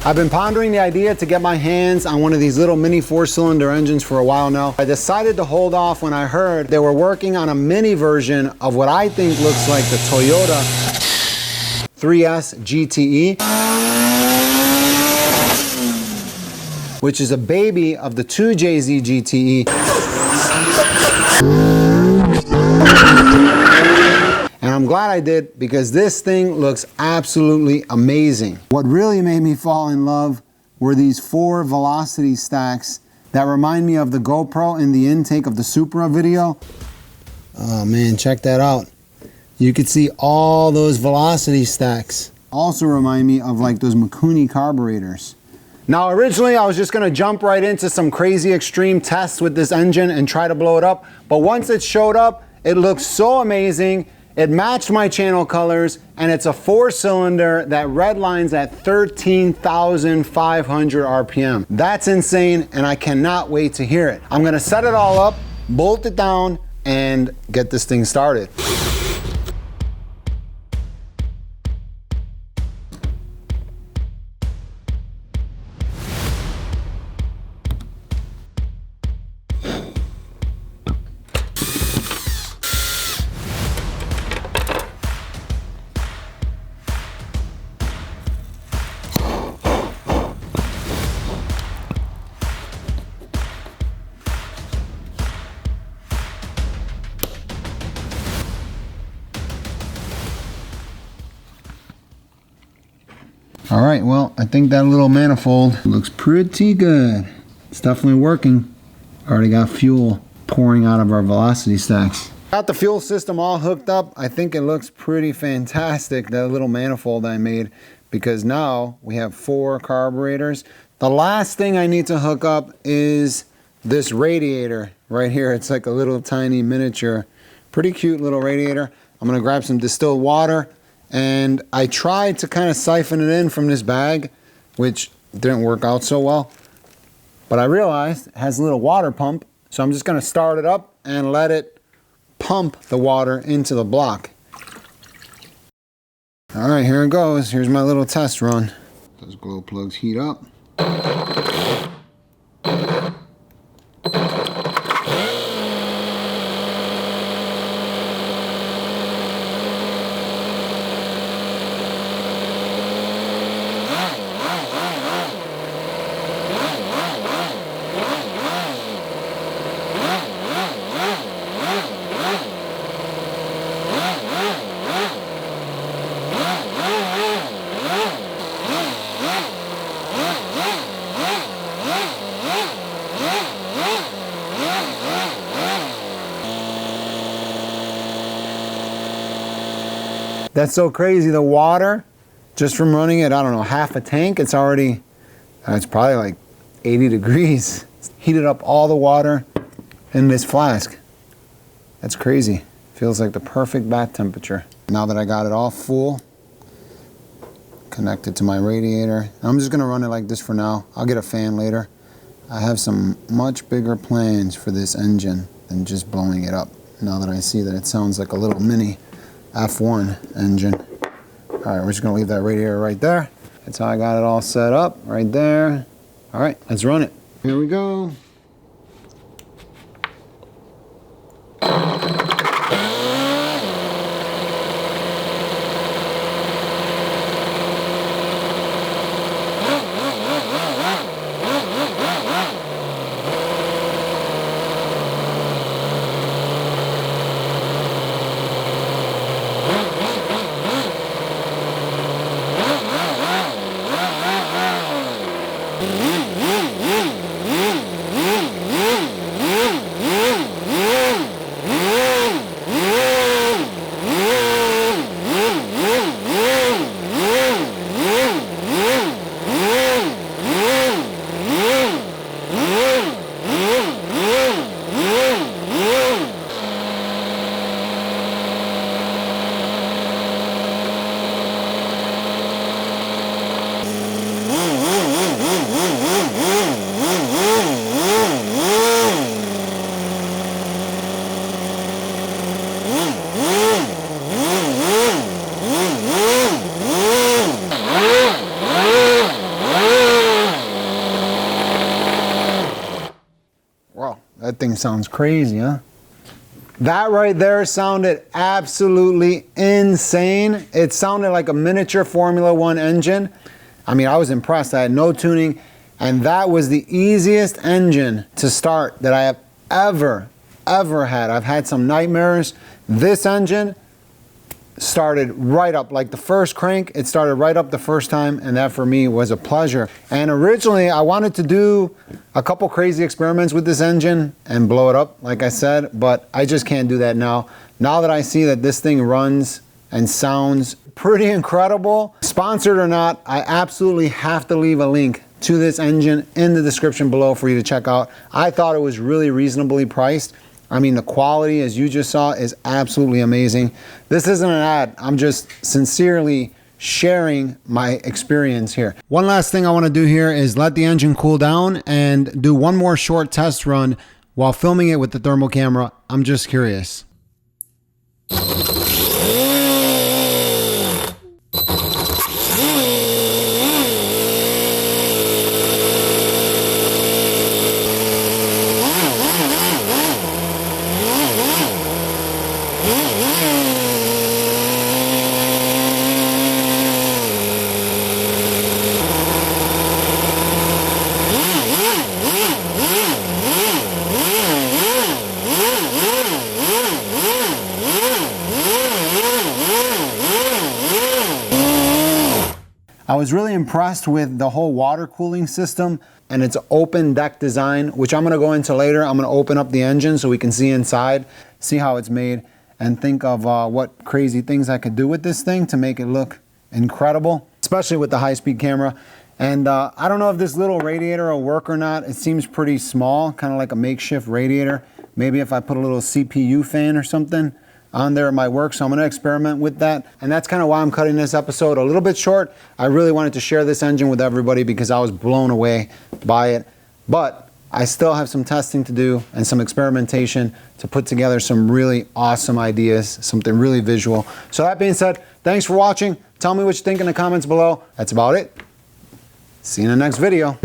I've been pondering the idea to get my hands on one of these little mini 4-cylinder engines for a while now. I decided to hold off when I heard they were working on a mini version of what I think looks like the Toyota 3S GTE, which is a baby of the 2JZ GTE. And I'm glad I did, because this thing looks absolutely amazing. What really made me fall in love were these 4 velocity stacks that remind me of the GoPro in the intake of the Supra video. Oh man, check that out. You could see all those velocity stacks. Also remind me of like those Mikuni carburetors. Now originally I was just gonna jump right into some crazy extreme tests with this engine and try to blow it up, but once it showed up, it looked so amazing. It matched my channel colors, and it's a 4-cylinder that redlines at 13,500 RPM. That's insane, and I cannot wait to hear it. I'm gonna set it all up, bolt it down, and get this thing started. All right, well, I think that little manifold looks pretty good. It's definitely working. Already got fuel pouring out of our velocity stacks. Got the fuel system all hooked up. I think it looks pretty fantastic, that little manifold I made, because now we have 4 carburetors. The last thing I need to hook up is this radiator right here. It's like a little tiny miniature, pretty cute little radiator. I'm gonna grab some distilled water, and I tried to kind of siphon it in from this bag, which didn't work out so well. But I realized it has a little water pump, so I'm just gonna start it up and let it pump the water into the block. All right, here it goes. Here's my little test run. Those glow plugs heat up. That's so crazy. The water, just from running it, I don't know, half a tank, it's already, it's probably like 80 degrees. It's heated up all the water in this flask. That's crazy. Feels like the perfect bath temperature. Now that I got it all full, connected to my radiator, I'm just gonna run it like this for now. I'll get a fan later. I have some much bigger plans for this engine than just blowing it up. Now that I see that it sounds like a little mini F1 engine. All right, we're just gonna leave that radiator right there. That's how I got it all set up, right there. All right, let's run it. Here we go. that thing sounds crazy, huh? That right there sounded absolutely insane. It sounded like a miniature Formula One engine. I mean, I was impressed. I had no tuning, and that was the easiest engine to start that I have ever had. I've had some nightmares. This engine started right up, like the first crank, it started right up the first time, and that for me was a pleasure. And originally I wanted to do a couple crazy experiments with this engine and blow it up, like I said, but I just can't do that now. Now that I see that this thing runs and sounds pretty incredible, sponsored or not, I absolutely have to leave a link to this engine in the description below for you to check out. I thought it was really reasonably priced. I mean, the quality, as you just saw, is absolutely amazing. This isn't an ad. I'm just sincerely sharing my experience here. One last thing I want to do here is let the engine cool down and do one more short test run while filming it with the thermal camera. I'm just curious. I was really impressed with the whole water cooling system and its open deck design, which I'm gonna go into later. I'm gonna open up the engine so we can see inside, see how it's made, and think of what crazy things I could do with this thing to make it look incredible, especially with the high-speed camera. And I don't know if this little radiator will work or not. It seems pretty small, kind of like a makeshift radiator. Maybe if I put a little CPU fan or something on there, it might work. So I'm gonna experiment with that. And that's kind of why I'm cutting this episode a little bit short. I really wanted to share this engine with everybody because I was blown away by it. But I still have some testing to do and some experimentation to put together some really awesome ideas, something really visual. So that being said, thanks for watching. Tell me what you think in the comments below. That's about it. See you in the next video.